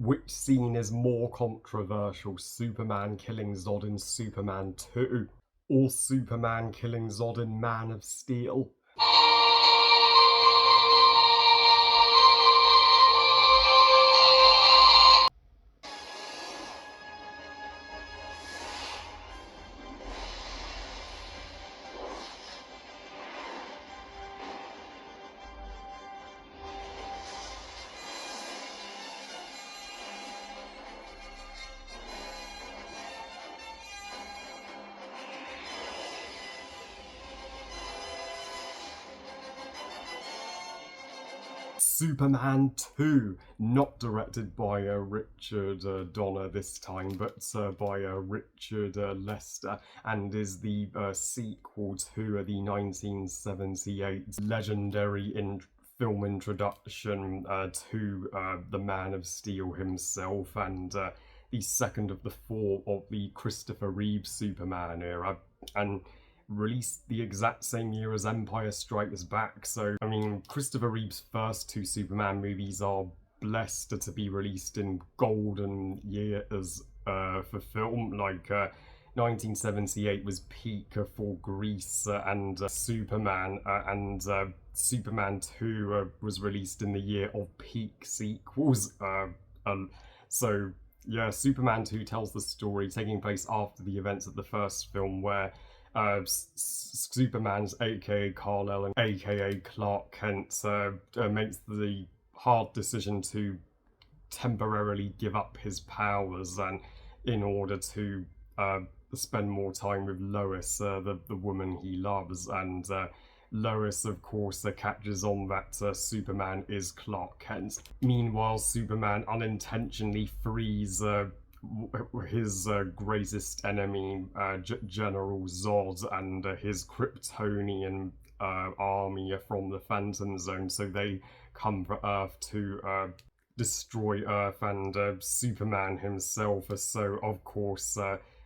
Which scene is more controversial, Superman killing Zod in Superman 2, or Superman killing Zod in Man of Steel? Superman 2, not directed by Richard Donner this time, but by Richard Lester, and is the sequel to the 1978 legendary film introduction to the Man of Steel himself, and the second of the four of the Christopher Reeve Superman era, and released the exact same year as Empire Strikes Back. So, I mean, Christopher Reeve's first two Superman movies are blessed to be released in golden years for film. Like, 1978 was peak for Grease and Superman, and Superman 2 was released in the year of peak sequels. So, yeah, Superman 2 tells the story taking place after the events of the first film, where Superman's aka Kal-El and aka Clark Kent makes the hard decision to temporarily give up his powers, and in order to spend more time with Lois, the woman he loves, and Lois, of course, catches on that Superman is Clark Kent. Meanwhile, Superman unintentionally frees his greatest enemy, General Zod, and his Kryptonian army from the Phantom Zone, so they come for Earth to destroy Earth, and Superman himself. So, of course,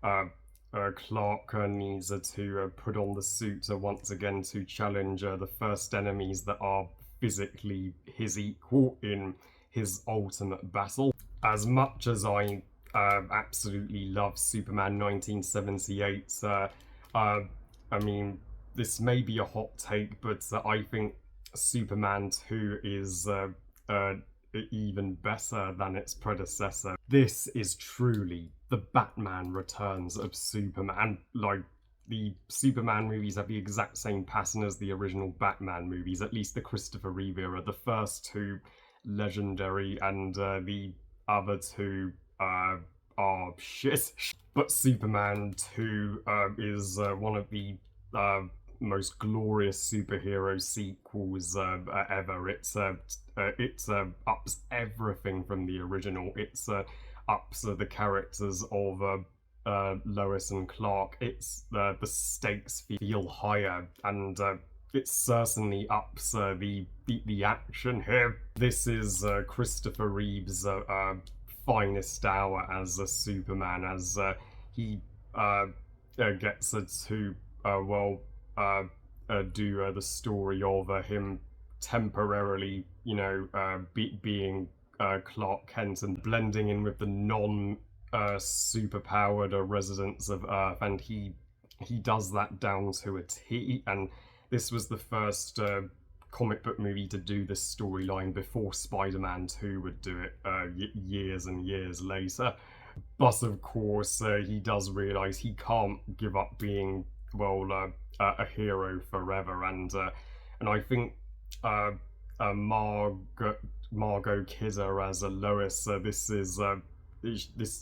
Clark needs to put on the suit once again to challenge the first enemies that are physically his equal in his ultimate battle. As much as I absolutely love Superman 1978, I mean, this may be a hot take, but I think Superman 2 is even better than its predecessor. This is truly the Batman Returns of Superman. Like, the Superman movies have the exact same pattern as the original Batman movies, at least the Christopher Reeve era. The first two legendary, and the other two are shit. But Superman 2 is one of the most glorious superhero sequels ever. It ups everything from the original. It ups the characters of Lois and Clark. The stakes feel higher, and it certainly ups the action here. This is Christopher Reeve's finest hour as a Superman, as he gets to do the story of him temporarily, being Clark Kent and blending in with the non-superpowered residents of Earth, and he does that down to a T. And this was the first comic book movie to do this storyline before Spider-Man 2 would do it years and years later. But of course, he does realise he can't give up being, a hero forever, and I think Margot Kidder as a Lois,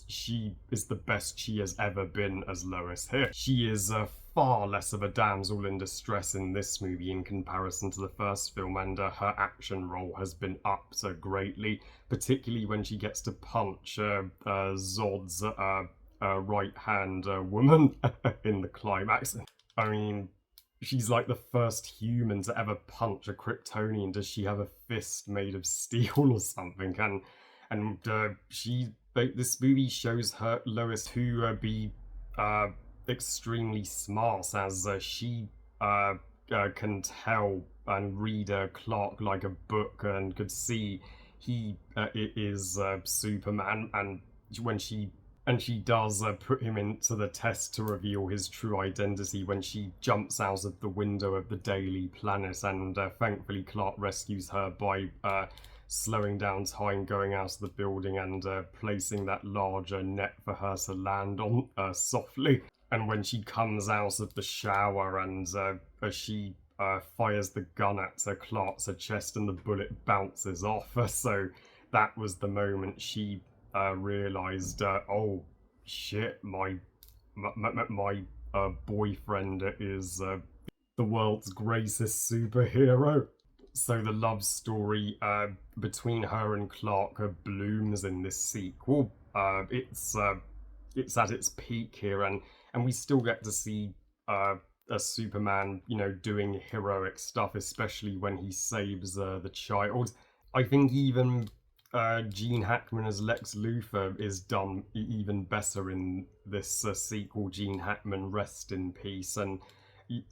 she is the best she has ever been as Lois here. She is far less of a damsel in distress in this movie in comparison to the first film, and her action role has been upped greatly, particularly when she gets to punch Zod's right-hand woman in the climax. I mean, she's like the first human to ever punch a Kryptonian. Does she have a fist made of steel or something? And this movie shows her, Lois, to be extremely smart, as she can tell and read Clark like a book, and could see he is Superman, and when she does put him into the test to reveal his true identity when she jumps out of the window of the Daily Planet, and thankfully Clark rescues her by slowing down time, going out of the building, and placing that larger net for her to land on softly. And when she comes out of the shower and she fires the gun at Clark's chest and the bullet bounces off, so that was the moment she realized, oh shit, my boyfriend is the world's greatest superhero. So the love story between her and Clark blooms in this sequel. It's at its peak here, and we still get to see a Superman, doing heroic stuff, especially when he saves the child. I think even Gene Hackman as Lex Luthor is done even better in this sequel. Gene Hackman, rest in peace. And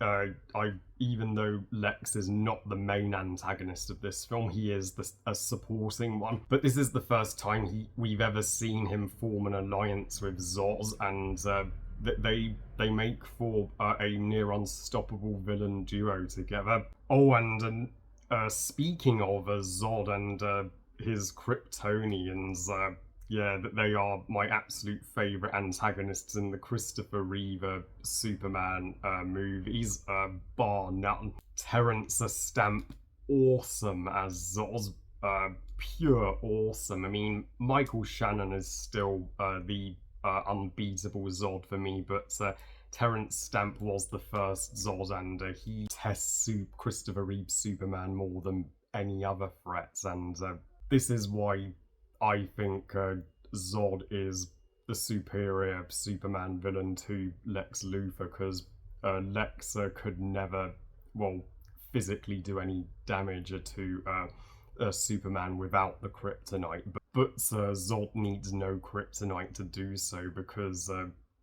I even though Lex is not the main antagonist of this film, he is a supporting one. But this is the first time we've ever seen him form an alliance with Zod, and they make for a near unstoppable villain duo together. Oh, and speaking of Zod and his Kryptonians, yeah, that they are my absolute favourite antagonists in the Christopher Reeve Superman movies, bar none. Terrence Stamp, awesome as Zod, pure awesome. I mean, Michael Shannon is still the unbeatable Zod for me, but Terrence Stamp was the first Zod, and he tests Christopher Reeve Superman more than any other threats, and this is why I think Zod is the superior Superman villain to Lex Luthor, because Lex could never, well, physically do any damage to Superman without the kryptonite. But Zod needs no kryptonite to do so because,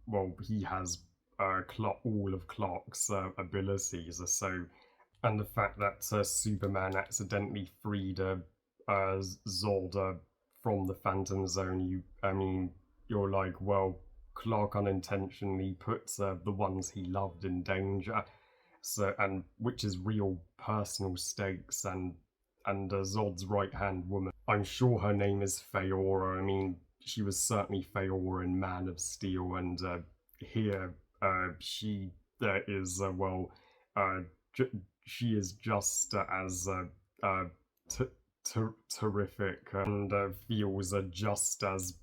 well, he has all of Clark's abilities. So, and the fact that Superman accidentally freed Zod from the Phantom Zone, you're like, well, Clark unintentionally puts the ones he loved in danger, so, and which is real personal stakes, and Zod's right hand woman. I'm sure her name is Feora. I mean, she was certainly Feora in Man of Steel, and here she is she is just as terrific, and feels just as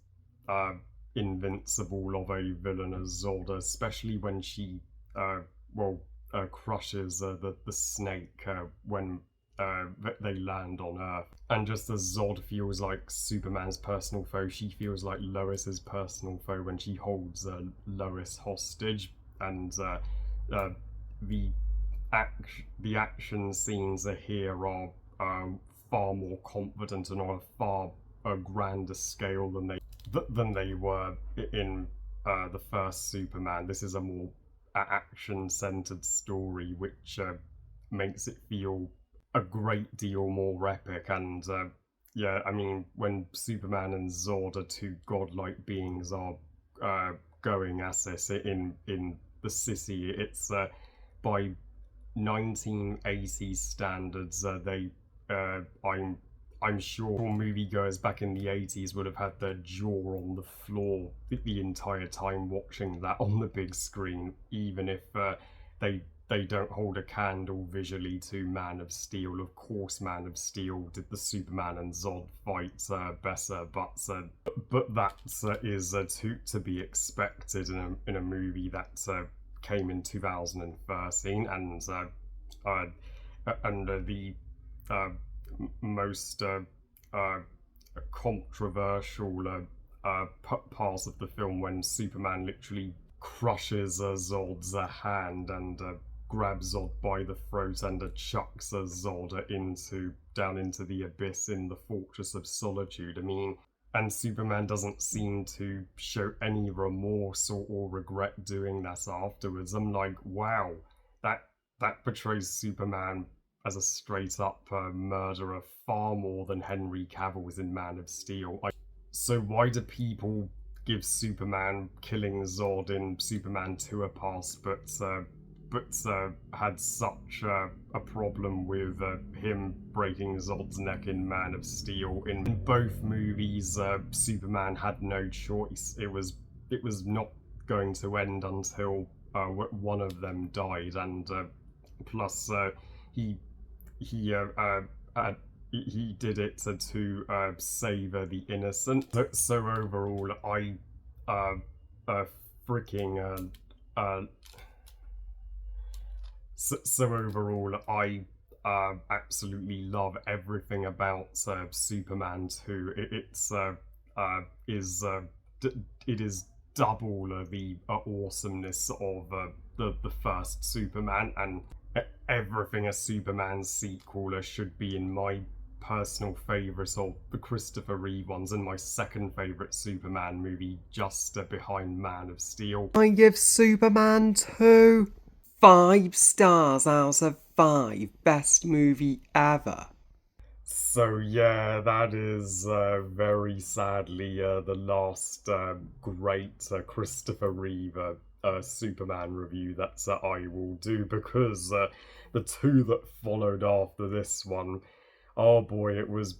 invincible of a villain as Zod, especially when she crushes the snake when they land on Earth. And just as Zod feels like Superman's personal foe, she feels like Lois's personal foe when she holds Lois hostage. And the action scenes here are far more confident and on a far grander scale than they were in the first Superman. This is a more action-centered story, which makes it feel a great deal more epic. And yeah, I mean, when Superman and Zod, are two godlike beings, are going at it in the city, it's by 1980s standards, I'm sure moviegoers back in the 80s would have had their jaw on the floor the entire time watching that on the big screen, even if they don't hold a candle visually to Man of Steel. Of course, Man of Steel did the Superman and Zod fight better, but that is to be expected in a movie that came in 2013, and under the most controversial part of the film, when Superman literally crushes Zod's hand and grabs Zod by the throat and chucks Zod down into the abyss in the Fortress of Solitude. I mean, and Superman doesn't seem to show any remorse or regret doing that afterwards. I'm like, wow, that portrays Superman as a straight up murderer far more than Henry Cavill was in Man of Steel. So why do people give Superman killing Zod in Superman 2 a pass, but had such a problem with him breaking Zod's neck in Man of Steel? In both movies, Superman had no choice. It was not going to end until one of them died, and plus he he uh, uh, uh, he did it to save the innocent. So overall, I uh, freaking so overall, I absolutely love everything about Superman 2. It is double the awesomeness of the first Superman, and everything a Superman sequel should be in my personal favourite of the Christopher Reeve ones, and my second favourite Superman movie, just behind Man of Steel. I give Superman 2 5 stars out of 5. Best movie ever. So yeah, that is very sadly the last great Christopher Reeve Superman review that I will do, because the two that followed after this one, oh boy, it was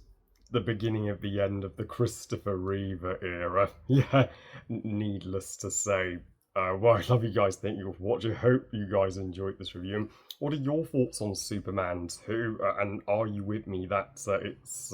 the beginning of the end of the Christopher Reeve era. Yeah, needless to say. Well, I love you guys. Thank you for watching. Hope you guys enjoyed this review. What are your thoughts on Superman 2? And are you with me that it's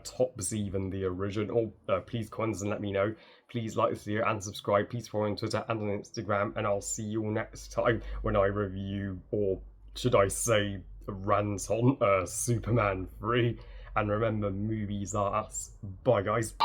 tops even the original? Please comment and let me know. Please like this video and subscribe. Please follow on Twitter and on Instagram. And I'll see you all next time when I review, or should I say, rant on Superman 3. And remember, movies are us. Bye, guys.